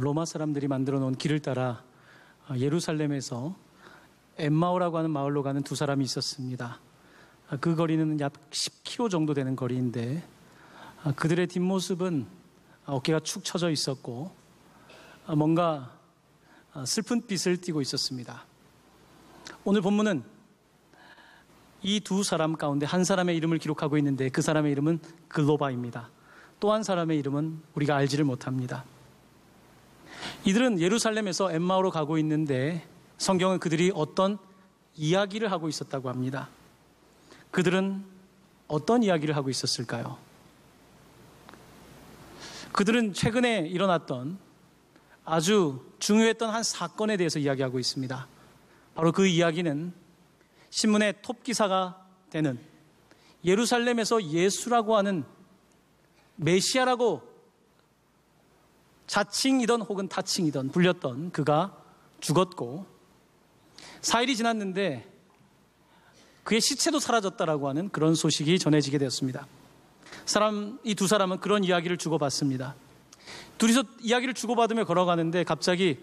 로마 사람들이 만들어 놓은 길을 따라 예루살렘에서 엠마오라고 하는 마을로 가는 두 사람이 있었습니다. 그 거리는 약 10km 정도 되는 거리인데 그들의 뒷모습은 어깨가 축 처져 있었고 뭔가 슬픈 빛을 띠고 있었습니다. 오늘 본문은 이 두 사람 가운데 한 사람의 이름을 기록하고 있는데 그 사람의 이름은 글로바입니다. 또 한 사람의 이름은 우리가 알지를 못합니다. 이들은 예루살렘에서 엠마오로 가고 있는데 성경은 그들이 어떤 이야기를 하고 있었다고 합니다. 그들은 어떤 이야기를 하고 있었을까요? 그들은 최근에 일어났던 아주 중요했던 한 사건에 대해서 이야기하고 있습니다. 바로 그 이야기는 신문의 톱 기사가 되는 예루살렘에서 예수라고 하는 메시아라고 자칭이던 혹은 타칭이던 불렸던 그가 죽었고 4일이 지났는데 그의 시체도 사라졌다라고 하는 그런 소식이 전해지게 되었습니다. 이 두 사람은 그런 이야기를 주고받습니다. 둘이서 이야기를 주고받으며 걸어가는데 갑자기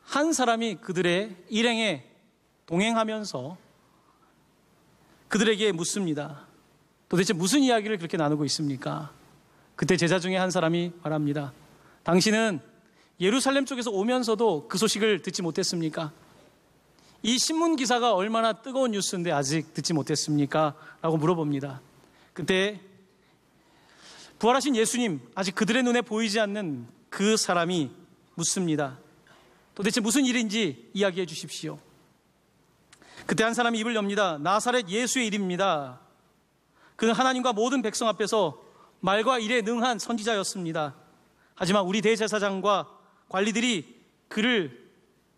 한 사람이 그들의 일행에 동행하면서 그들에게 묻습니다. 도대체 무슨 이야기를 그렇게 나누고 있습니까? 그때 제자 중에 한 사람이 말합니다. 당신은 예루살렘 쪽에서 오면서도 그 소식을 듣지 못했습니까? 이 신문 기사가 얼마나 뜨거운 뉴스인데 아직 듣지 못했습니까? 라고 물어봅니다. 그때 부활하신 예수님, 아직 그들의 눈에 보이지 않는 그 사람이 묻습니다. 도대체 무슨 일인지 이야기해 주십시오. 그때 한 사람이 입을 엽니다. 나사렛 예수의 일입니다. 그는 하나님과 모든 백성 앞에서 말과 일에 능한 선지자였습니다. 하지만 우리 대제사장과 관리들이 그를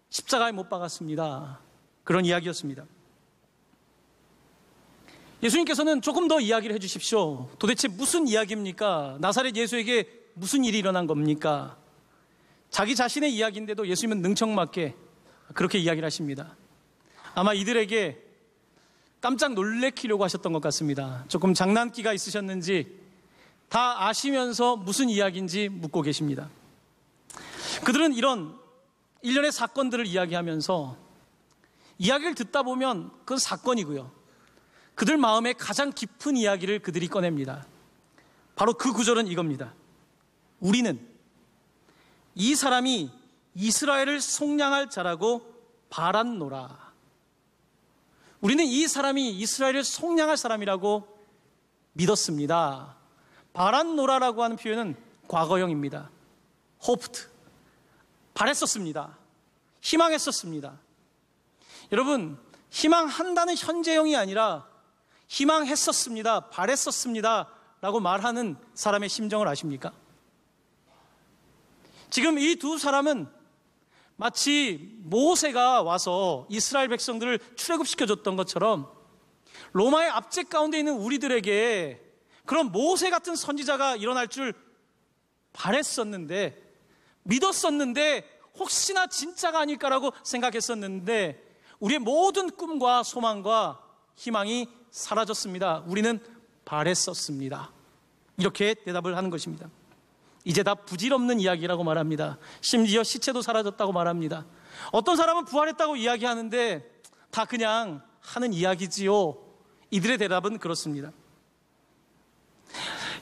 십자가에 못 박았습니다. 그런 이야기였습니다. 예수님께서는 조금 더 이야기를 해 주십시오. 도대체 무슨 이야기입니까? 나사렛 예수에게 무슨 일이 일어난 겁니까? 자기 자신의 이야기인데도 예수님은 능청맞게 그렇게 이야기를 하십니다. 아마 이들에게 깜짝 놀래키려고 하셨던 것 같습니다. 조금 장난기가 있으셨는지 다 아시면서 무슨 이야기인지 묻고 계십니다. 그들은 이런 일련의 사건들을 이야기하면서 이야기를 듣다 보면 그건 사건이고요. 그들 마음에 가장 깊은 이야기를 그들이 꺼냅니다. 바로 그 구절은 이겁니다. 우리는 이 사람이 이스라엘을 속량할 자라고 바랐노라. 우리는 이 사람이 이스라엘을 속량할 사람이라고 믿었습니다. 바랐노라라고 하는 표현은 과거형입니다. hoped. 바랬었습니다. 희망했었습니다. 여러분, 희망한다는 현재형이 아니라 희망했었습니다. 바랬었습니다. 라고 말하는 사람의 심정을 아십니까? 지금 이 두 사람은 마치 모세가 와서 이스라엘 백성들을 출애굽시켜줬던 것처럼 로마의 압제 가운데 있는 우리들에게 그런 모세 같은 선지자가 일어날 줄 바랬었는데, 믿었었는데 혹시나 진짜가 아닐까라고 생각했었는데 우리의 모든 꿈과 소망과 희망이 사라졌습니다. 우리는 바랬었습니다. 이렇게 대답을 하는 것입니다. 이제 다 부질없는 이야기라고 말합니다. 심지어 시체도 사라졌다고 말합니다. 어떤 사람은 부활했다고 이야기하는데 다 그냥 하는 이야기지요. 이들의 대답은 그렇습니다.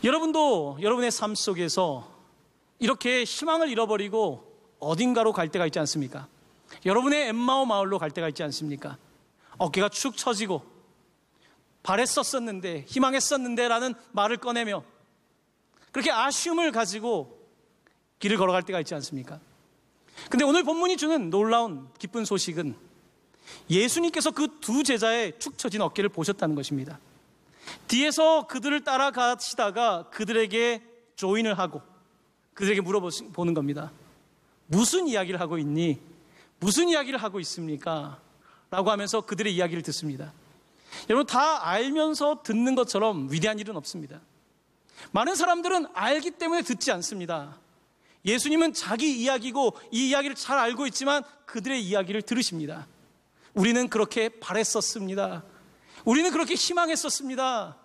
여러분도 여러분의 삶 속에서 이렇게 희망을 잃어버리고 어딘가로 갈 때가 있지 않습니까? 여러분의 엠마오 마을로 갈 때가 있지 않습니까? 어깨가 축 처지고 바랬었는데, 희망했었는데 라는 말을 꺼내며 그렇게 아쉬움을 가지고 길을 걸어갈 때가 있지 않습니까? 근데 오늘 본문이 주는 놀라운 기쁜 소식은 예수님께서 그 두 제자의 축 처진 어깨를 보셨다는 것입니다. 뒤에서 그들을 따라가시다가 그들에게 조인을 하고 그들에게 물어보는 겁니다. 무슨 이야기를 하고 있니? 무슨 이야기를 하고 있습니까? 라고 하면서 그들의 이야기를 듣습니다. 여러분, 다 알면서 듣는 것처럼 위대한 일은 없습니다. 많은 사람들은 알기 때문에 듣지 않습니다. 예수님은 자기 이야기고 이 이야기를 잘 알고 있지만 그들의 이야기를 들으십니다. 우리는 그렇게 바랬었습니다. 우리는 그렇게 희망했었습니다.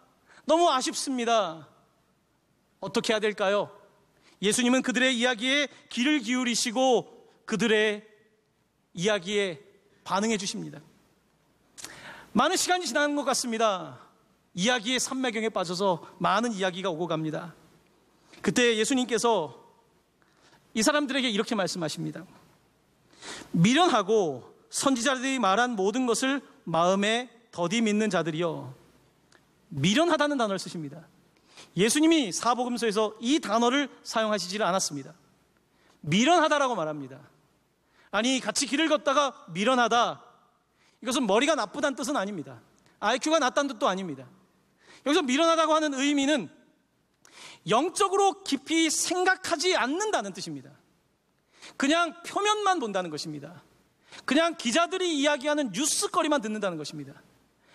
너무 아쉽습니다. 어떻게 해야 될까요? 예수님은 그들의 이야기에 귀를 기울이시고 그들의 이야기에 반응해 주십니다. 많은 시간이 지난 것 같습니다. 이야기의 산매경에 빠져서 많은 이야기가 오고 갑니다. 그때 예수님께서 이 사람들에게 이렇게 말씀하십니다. 미련하고 선지자들이 말한 모든 것을 마음에 더디 믿는 자들이여. 미련하다는 단어를 쓰십니다. 예수님이 사복음서에서 이 단어를 사용하시지를 않았습니다. 미련하다라고 말합니다. 아니, 같이 길을 걷다가 미련하다, 이것은 머리가 나쁘다는 뜻은 아닙니다. IQ가 낮다는 뜻도 아닙니다. 여기서 미련하다고 하는 의미는 영적으로 깊이 생각하지 않는다는 뜻입니다. 그냥 표면만 본다는 것입니다. 그냥 기자들이 이야기하는 뉴스거리만 듣는다는 것입니다.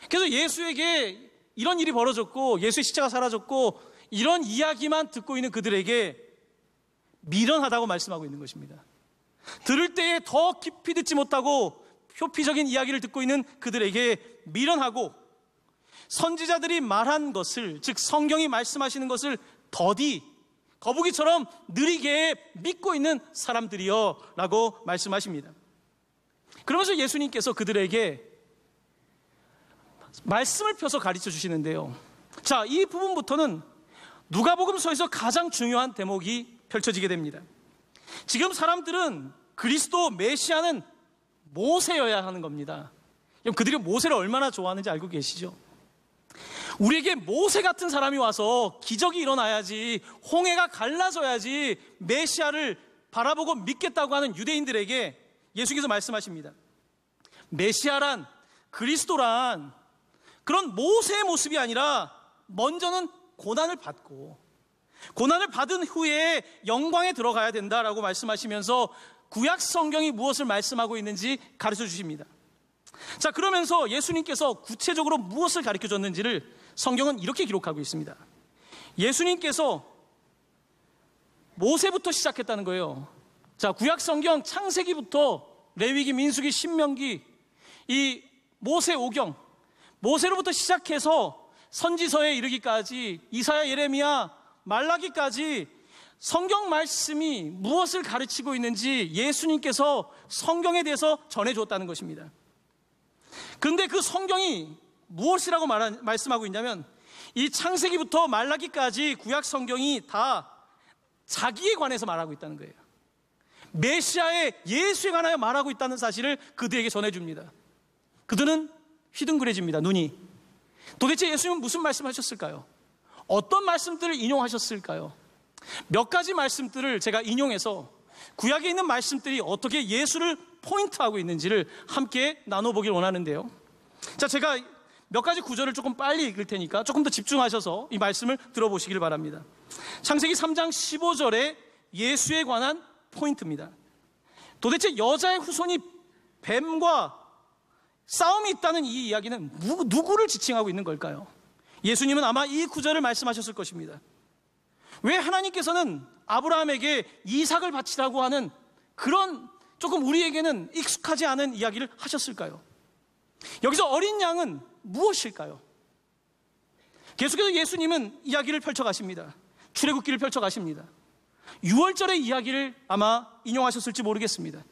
그래서 예수에게 이런 일이 벌어졌고 예수의 십자가 사라졌고 이런 이야기만 듣고 있는 그들에게 미련하다고 말씀하고 있는 것입니다. 들을 때에 더 깊이 듣지 못하고 표피적인 이야기를 듣고 있는 그들에게 미련하고, 선지자들이 말한 것을, 즉 성경이 말씀하시는 것을 더디, 거북이처럼 느리게 믿고 있는 사람들이여 라고 말씀하십니다. 그러면서 예수님께서 그들에게 말씀을 펴서 가르쳐 주시는데요. 자, 이 부분부터는 누가복음서에서 가장 중요한 대목이 펼쳐지게 됩니다. 지금 사람들은 그리스도 메시아는 모세여야 하는 겁니다. 그들이 모세를 얼마나 좋아하는지 알고 계시죠? 우리에게 모세 같은 사람이 와서 기적이 일어나야지, 홍해가 갈라져야지 메시아를 바라보고 믿겠다고 하는 유대인들에게 예수께서 말씀하십니다. 메시아란, 그리스도란 그런 모세의 모습이 아니라 먼저는 고난을 받고 고난을 받은 후에 영광에 들어가야 된다라고 말씀하시면서 구약 성경이 무엇을 말씀하고 있는지 가르쳐 주십니다. 자, 그러면서 예수님께서 구체적으로 무엇을 가르쳐 줬는지를 성경은 이렇게 기록하고 있습니다. 예수님께서 모세부터 시작했다는 거예요. 자, 구약 성경 창세기부터 레위기, 민수기, 신명기, 이 모세오경, 모세로부터 시작해서 선지서에 이르기까지 이사야, 예레미야, 말라기까지 성경 말씀이 무엇을 가르치고 있는지 예수님께서 성경에 대해서 전해주었다는 것입니다. 그런데 그 성경이 무엇이라고 말씀하고 있냐면, 이 창세기부터 말라기까지 구약 성경이 다 자기에 관해서 말하고 있다는 거예요. 메시아의 예수에 관하여 말하고 있다는 사실을 그들에게 전해줍니다. 그들은 휘둥그레집니다. 눈이. 도대체 예수님은 무슨 말씀하셨을까요? 어떤 말씀들을 인용하셨을까요? 몇 가지 말씀들을 제가 인용해서 구약에 있는 말씀들이 어떻게 예수를 포인트하고 있는지를 함께 나눠보길 원하는데요. 자, 제가 몇 가지 구절을 조금 빨리 읽을 테니까 조금 더 집중하셔서 이 말씀을 들어보시길 바랍니다. 창세기 3장 15절에 예수에 관한 포인트입니다. 도대체 여자의 후손이 뱀과 싸움이 있다는 이 이야기는 누구를 지칭하고 있는 걸까요? 예수님은 아마 이 구절을 말씀하셨을 것입니다. 왜 하나님께서는 아브라함에게 이삭을 바치라고 하는 그런 조금 우리에게는 익숙하지 않은 이야기를 하셨을까요? 여기서 어린 양은 무엇일까요? 계속해서 예수님은 이야기를 펼쳐가십니다. 출애굽기를 펼쳐가십니다. 6월절의 이야기를 아마 인용하셨을지 모르겠습니다.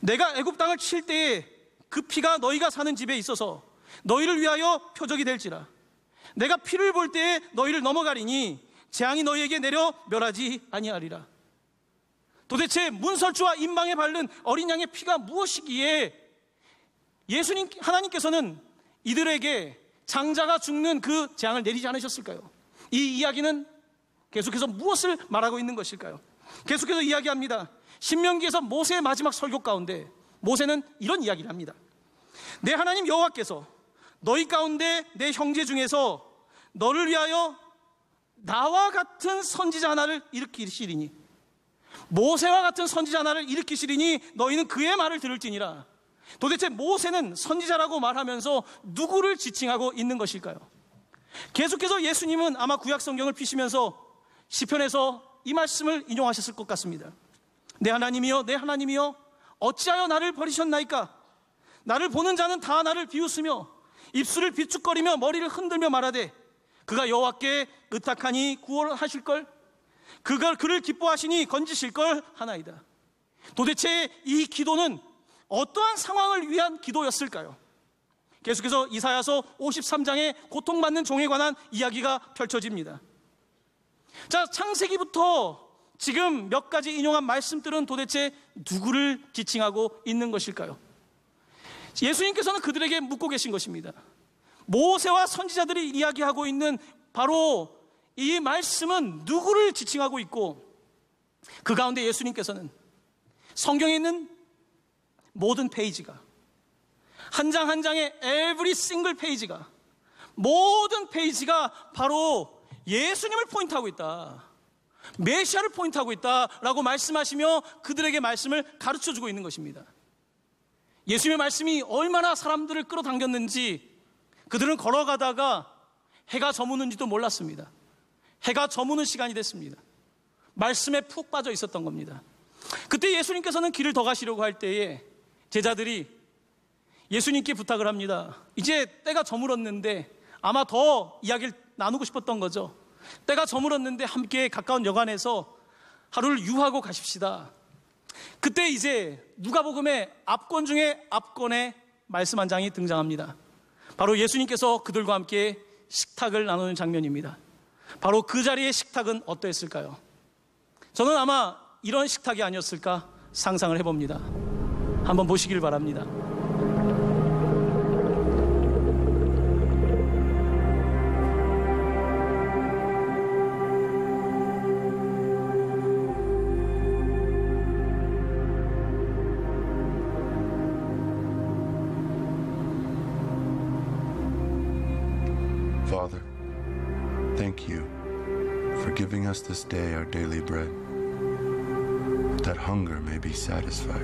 내가 애굽 땅을 칠 때에 그 피가 너희가 사는 집에 있어서 너희를 위하여 표적이 될지라. 내가 피를 볼 때에 너희를 넘어가리니 재앙이 너희에게 내려 멸하지 아니하리라. 도대체 문설주와 임방에 바른 어린 양의 피가 무엇이기에 예수님, 하나님께서는 이들에게 장자가 죽는 그 재앙을 내리지 않으셨을까요? 이 이야기는 계속해서 무엇을 말하고 있는 것일까요? 계속해서 이야기합니다. 신명기에서 모세의 마지막 설교 가운데 모세는 이런 이야기를 합니다. 내 하나님 여호와께서 너희 가운데 내 형제 중에서 너를 위하여 나와 같은 선지자 하나를 일으키시리니, 모세와 같은 선지자 하나를 일으키시리니 너희는 그의 말을 들을지니라. 도대체 모세는 선지자라고 말하면서 누구를 지칭하고 있는 것일까요? 계속해서 예수님은 아마 구약 성경을 피시면서 시편에서 이 말씀을 인용하셨을 것 같습니다. 내 하나님이여, 내 하나님이여, 어찌하여 나를 버리셨나이까? 나를 보는 자는 다 나를 비웃으며 입술을 비축거리며 머리를 흔들며 말하되 그가 여호와께 의탁하니 구원하실걸? 그를 기뻐하시니 건지실 걸 하나이다. 도대체 이 기도는 어떠한 상황을 위한 기도였을까요? 계속해서 이사야서 53장에 고통받는 종에 관한 이야기가 펼쳐집니다. 자, 창세기부터 지금 몇 가지 인용한 말씀들은 도대체 누구를 지칭하고 있는 것일까요? 예수님께서는 그들에게 묻고 계신 것입니다. 모세와 선지자들이 이야기하고 있는 바로 이 말씀은 누구를 지칭하고 있고, 그 가운데 예수님께서는 성경에 있는 모든 페이지가, 한 장 한 장의 every single 페이지가, 모든 페이지가 바로 예수님을 포인트하고 있다, 메시아를 포인트하고 있다라고 말씀하시며 그들에게 말씀을 가르쳐주고 있는 것입니다. 예수님의 말씀이 얼마나 사람들을 끌어당겼는지 그들은 걸어가다가 해가 저무는지도 몰랐습니다. 해가 저무는 시간이 됐습니다. 말씀에 푹 빠져 있었던 겁니다. 그때 예수님께서는 길을 더 가시려고 할 때에 제자들이 예수님께 부탁을 합니다. 이제 때가 저물었는데, 아마 더 이야기를 나누고 싶었던 거죠. 때가 저물었는데 함께 가까운 여관에서 하루를 유하고 가십시다. 그때 이제 누가복음의 압권 중에 압권의 말씀 한 장이 등장합니다. 바로 예수님께서 그들과 함께 식탁을 나누는 장면입니다. 바로 그 자리의 식탁은 어떠했을까요? 저는 아마 이런 식탁이 아니었을까 상상을 해봅니다. 한번 보시길 바랍니다. Father, thank you for giving us this day our daily bread, that hunger may be satisfied.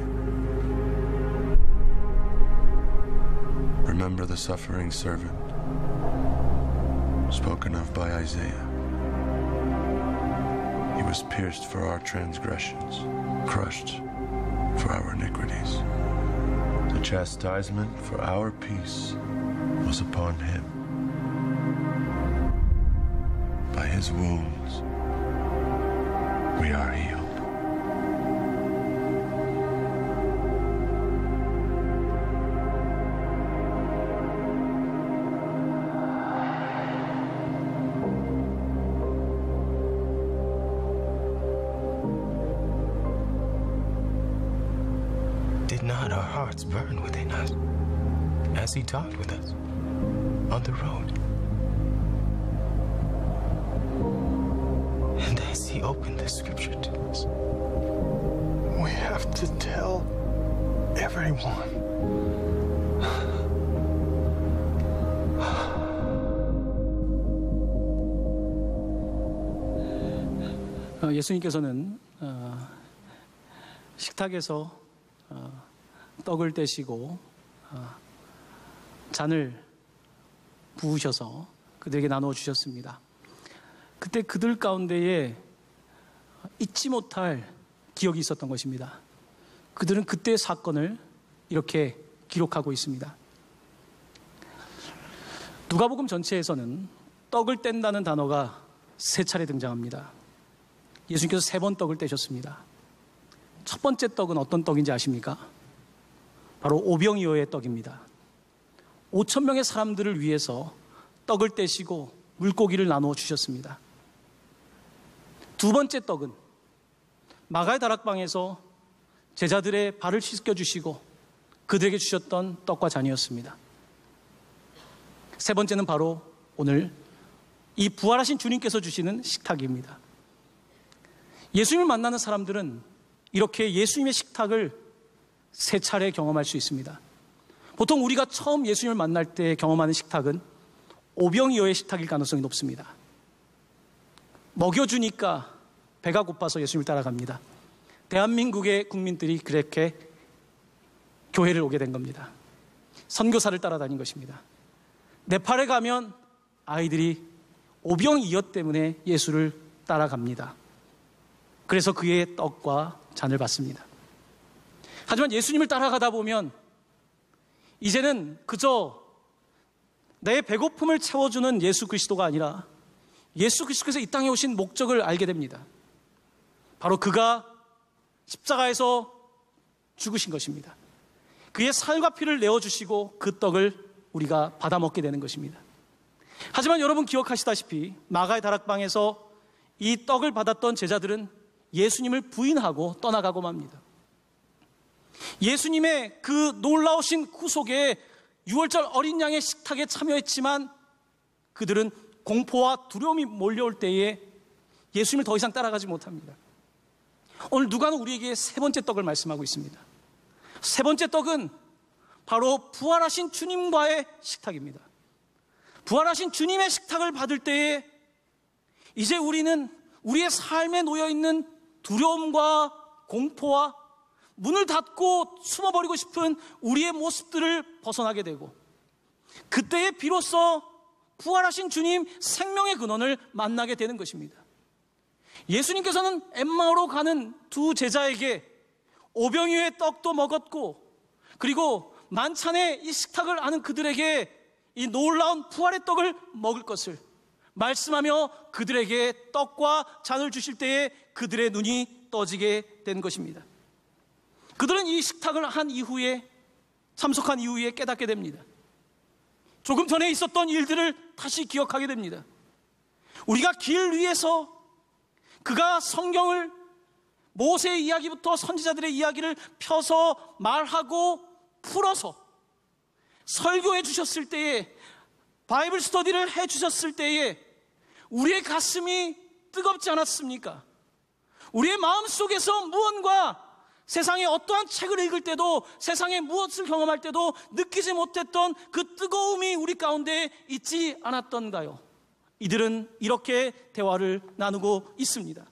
Remember the suffering servant spoken of by Isaiah. He was pierced for our transgressions, crushed for our iniquities. The chastisement for our peace was upon him. By his wounds, we are healed. Did not our hearts burn within us as he talked with us on the road? And as he opened the scripture to us, We have to tell everyone. 예수님께서는 식탁에서 떡을 떼시고 잔을 부으셔서 그들에게 나누어 주셨습니다. 그때 그들 가운데에 잊지 못할 기억이 있었던 것입니다. 그들은 그때의 사건을 이렇게 기록하고 있습니다. 누가복음 전체에서는 떡을 뗀다는 단어가 3차례 등장합니다. 예수님께서 3번 떡을 떼셨습니다. 첫 번째 떡은 어떤 떡인지 아십니까? 바로 오병이어의 떡입니다. 5,000명의 사람들을 위해서 떡을 떼시고 물고기를 나누어 주셨습니다. 두 번째 떡은 마가의 다락방에서 제자들의 발을 씻겨주시고 그들에게 주셨던 떡과 잔이었습니다. 세 번째는 바로 오늘 이 부활하신 주님께서 주시는 식탁입니다. 예수님을 만나는 사람들은 이렇게 예수님의 식탁을 3차례 경험할 수 있습니다. 보통 우리가 처음 예수님을 만날 때 경험하는 식탁은 오병이어의 식탁일 가능성이 높습니다. 먹여주니까 배가 고파서 예수님을 따라갑니다. 대한민국의 국민들이 그렇게 교회를 오게 된 겁니다. 선교사를 따라다닌 것입니다. 네팔에 가면 아이들이 오병이어 때문에 예수를 따라갑니다. 그래서 그의 떡과 잔을 받습니다. 하지만 예수님을 따라가다 보면 이제는 그저 내 배고픔을 채워주는 예수 그리스도가 아니라 예수 그리스도께서 이 땅에 오신 목적을 알게 됩니다. 바로 그가 십자가에서 죽으신 것입니다. 그의 살과 피를 내어주시고 그 떡을 우리가 받아 먹게 되는 것입니다. 하지만 여러분 기억하시다시피 마가의 다락방에서 이 떡을 받았던 제자들은 예수님을 부인하고 떠나가고 맙니다. 예수님의 그 놀라우신 구속에 6월절 어린 양의 식탁에 참여했지만 그들은 공포와 두려움이 몰려올 때에 예수님을 더 이상 따라가지 못합니다. 오늘 누가는 우리에게 세 번째 떡을 말씀하고 있습니다. 세 번째 떡은 바로 부활하신 주님과의 식탁입니다. 부활하신 주님의 식탁을 받을 때에 이제 우리는 우리의 삶에 놓여있는 두려움과 공포와 문을 닫고 숨어버리고 싶은 우리의 모습들을 벗어나게 되고 그때에 비로소 부활하신 주님 생명의 근원을 만나게 되는 것입니다. 예수님께서는 엠마오로 가는 두 제자에게 오병이어의 떡도 먹었고 그리고 만찬의 이 식탁을 아는 그들에게 이 놀라운 부활의 떡을 먹을 것을 말씀하며 그들에게 떡과 잔을 주실 때에 그들의 눈이 떠지게 된 것입니다. 그들은 이 식탁을 한 이후에 참석한 이후에 깨닫게 됩니다. 조금 전에 있었던 일들을 다시 기억하게 됩니다. 우리가 길 위에서 그가 성경을 모세의 이야기부터 선지자들의 이야기를 펴서 말하고 풀어서 설교해 주셨을 때에 바이블 스터디를 해 주셨을 때에 우리의 가슴이 뜨겁지 않았습니까? 우리의 마음속에서 무언가 세상에 어떠한 책을 읽을 때도 세상에 무엇을 경험할 때도 느끼지 못했던 그 뜨거움이 우리 가운데 있지 않았던가요? 이들은 이렇게 대화를 나누고 있습니다.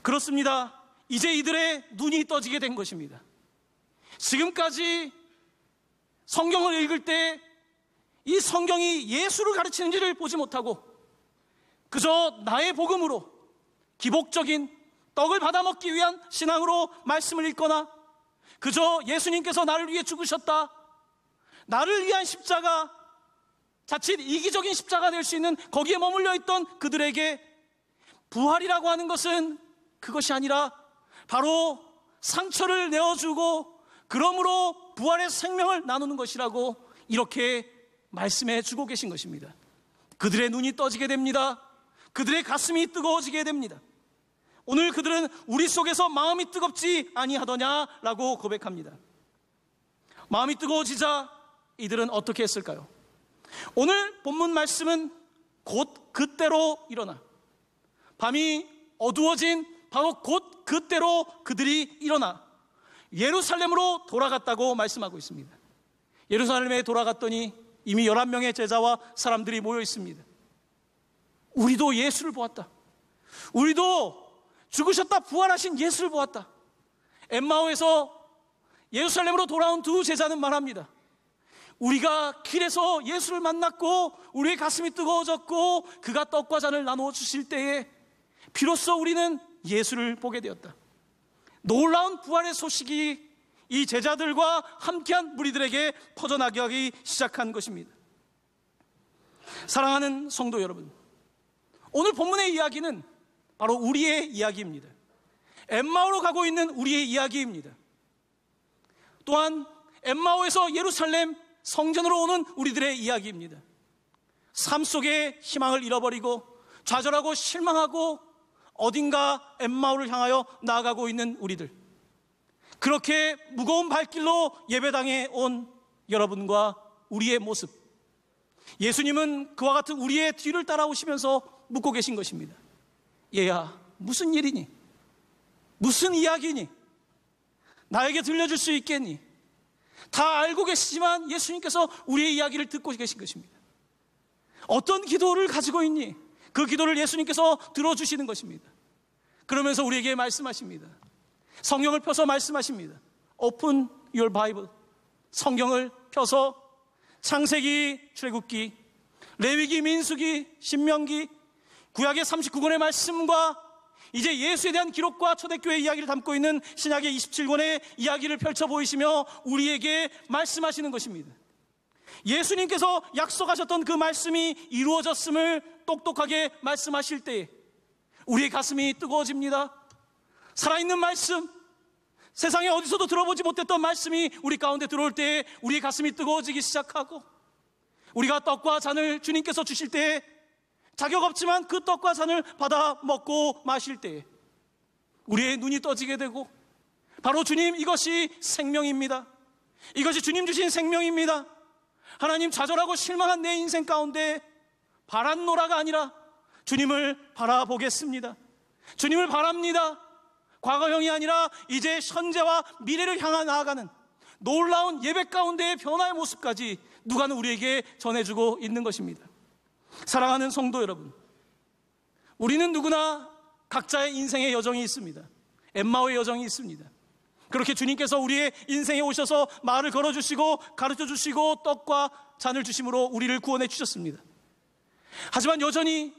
그렇습니다. 이제 이들의 눈이 떠지게 된 것입니다. 지금까지 성경을 읽을 때 이 성경이 예수를 가르치는지를 보지 못하고 그저 나의 복음으로 기복적인 떡을 받아먹기 위한 신앙으로 말씀을 읽거나 그저 예수님께서 나를 위해 죽으셨다, 나를 위한 십자가, 자칫 이기적인 십자가 될 수 있는 거기에 머물러 있던 그들에게 부활이라고 하는 것은 그것이 아니라 바로 상처를 내어주고 그러므로 부활의 생명을 나누는 것이라고 이렇게 말씀해 주고 계신 것입니다. 그들의 눈이 떠지게 됩니다. 그들의 가슴이 뜨거워지게 됩니다. 오늘 그들은 우리 속에서 마음이 뜨겁지 아니하더냐라고 고백합니다. 마음이 뜨거워지자 이들은 어떻게 했을까요? 오늘 본문 말씀은 곧 그때로 일어나 밤이 어두워진 바로 곧 그때로 그들이 일어나 예루살렘으로 돌아갔다고 말씀하고 있습니다. 예루살렘에 돌아갔더니 이미 11명의 제자와 사람들이 모여 있습니다. 우리도 예수를 보았다. 우리도 죽으셨다 부활하신 예수를 보았다. 엠마오에서 예루살렘으로 돌아온 두 제자는 말합니다. 우리가 길에서 예수를 만났고 우리의 가슴이 뜨거워졌고 그가 떡과 잔을 나누어 주실 때에 비로소 우리는 예수를 보게 되었다. 놀라운 부활의 소식이 이 제자들과 함께한 무리들에게 퍼져나가기 시작한 것입니다. 사랑하는 성도 여러분, 오늘 본문의 이야기는 바로 우리의 이야기입니다. 엠마오로 가고 있는 우리의 이야기입니다. 또한 엠마오에서 예루살렘 성전으로 오는 우리들의 이야기입니다. 삶 속에 희망을 잃어버리고 좌절하고 실망하고 어딘가 엠마오를 향하여 나아가고 있는 우리들, 그렇게 무거운 발길로 예배당에 온 여러분과 우리의 모습, 예수님은 그와 같은 우리의 뒤를 따라오시면서 묻고 계신 것입니다. 얘야, 무슨 일이니? 무슨 이야기니? 나에게 들려줄 수 있겠니? 다 알고 계시지만 예수님께서 우리의 이야기를 듣고 계신 것입니다. 어떤 기도를 가지고 있니? 그 기도를 예수님께서 들어주시는 것입니다. 그러면서 우리에게 말씀하십니다. 성경을 펴서 말씀하십니다. Open your Bible. 성경을 펴서 창세기, 출애굽기, 레위기, 민수기, 신명기, 구약의 39권의 말씀과 이제 예수에 대한 기록과 초대교회의 이야기를 담고 있는 신약의 27권의 이야기를 펼쳐 보이시며 우리에게 말씀하시는 것입니다. 예수님께서 약속하셨던 그 말씀이 이루어졌음을 똑똑하게 말씀하실 때에 우리의 가슴이 뜨거워집니다. 살아있는 말씀, 세상에 어디서도 들어보지 못했던 말씀이 우리 가운데 들어올 때에 우리의 가슴이 뜨거워지기 시작하고, 우리가 떡과 잔을 주님께서 주실 때에 자격 없지만 그 떡과 잔을 받아 먹고 마실 때에 우리의 눈이 떠지게 되고, 바로 주님, 이것이 생명입니다. 이것이 주님 주신 생명입니다. 하나님, 좌절하고 실망한 내 인생 가운데 바란노라가 아니라 주님을 바라보겠습니다. 주님을 바랍니다. 과거형이 아니라 이제 현재와 미래를 향해 나아가는 놀라운 예배 가운데의 변화의 모습까지 누가는 우리에게 전해주고 있는 것입니다. 사랑하는 성도 여러분, 우리는 누구나 각자의 인생의 여정이 있습니다. 엠마오의 여정이 있습니다. 그렇게 주님께서 우리의 인생에 오셔서 말을 걸어주시고 가르쳐주시고 떡과 잔을 주심으로 우리를 구원해 주셨습니다. 하지만 여전히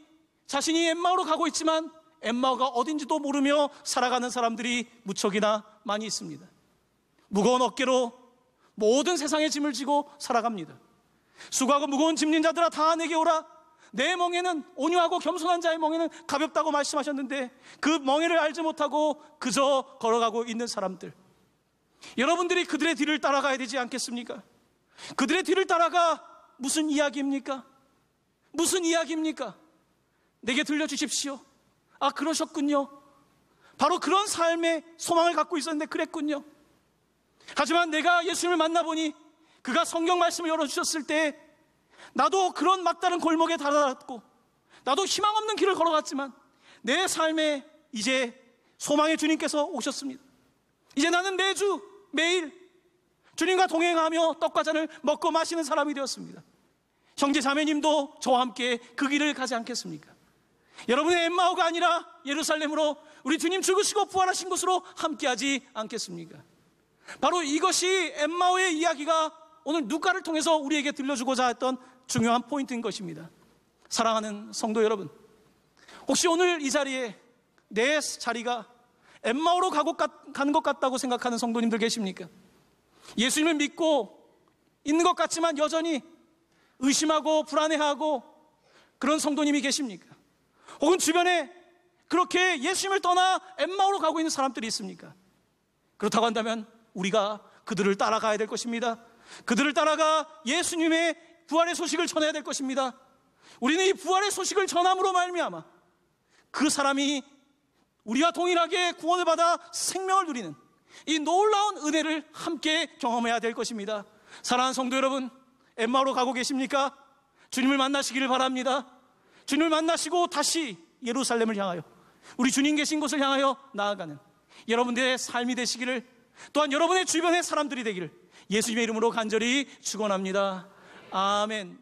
자신이 엠마오로 가고 있지만 엠마오가 어딘지도 모르며 살아가는 사람들이 무척이나 많이 있습니다. 무거운 어깨로 모든 세상의 짐을 지고 살아갑니다. 수고하고 무거운 짐진 자들아 다 내게 오라. 내 멍에는, 온유하고 겸손한 자의 멍에는 가볍다고 말씀하셨는데 그 멍에를 알지 못하고 그저 걸어가고 있는 사람들, 여러분들이 그들의 뒤를 따라가야 되지 않겠습니까? 그들의 뒤를 따라가 무슨 이야기입니까? 무슨 이야기입니까? 내게 들려주십시오. 아, 그러셨군요. 바로 그런 삶의 소망을 갖고 있었는데 그랬군요. 하지만 내가 예수님을 만나보니 그가 성경 말씀을 열어주셨을 때 나도 그런 막다른 골목에 다다랐고 나도 희망 없는 길을 걸어갔지만 내 삶에 이제 소망의 주님께서 오셨습니다. 이제 나는 매주 매일 주님과 동행하며 떡과 잔을 먹고 마시는 사람이 되었습니다. 형제 자매님도 저와 함께 그 길을 가지 않겠습니까? 여러분의 엠마오가 아니라 예루살렘으로 우리 주님 죽으시고 부활하신 곳으로 함께하지 않겠습니까? 바로 이것이 엠마오의 이야기가 오늘 누가를 통해서 우리에게 들려주고자 했던 중요한 포인트인 것입니다. 사랑하는 성도 여러분, 혹시 오늘 이 자리에 내 자리가 엠마오로 가는 것 같다고 생각하는 성도님들 계십니까? 예수님을 믿고 있는 것 같지만 여전히 의심하고 불안해하고 그런 성도님이 계십니까? 혹은 주변에 그렇게 예수님을 떠나 엠마오로 가고 있는 사람들이 있습니까? 그렇다고 한다면 우리가 그들을 따라가야 될 것입니다. 그들을 따라가 예수님의 부활의 소식을 전해야 될 것입니다. 우리는 이 부활의 소식을 전함으로 말미암아 그 사람이 우리와 동일하게 구원을 받아 생명을 누리는 이 놀라운 은혜를 함께 경험해야 될 것입니다. 사랑하는 성도 여러분, 엠마오로 가고 계십니까? 주님을 만나시기를 바랍니다. 주님을 만나시고 다시 예루살렘을 향하여, 우리 주님 계신 곳을 향하여 나아가는 여러분들의 삶이 되시기를, 또한 여러분의 주변의 사람들이 되기를 예수님의 이름으로 간절히 축원합니다. 아멘.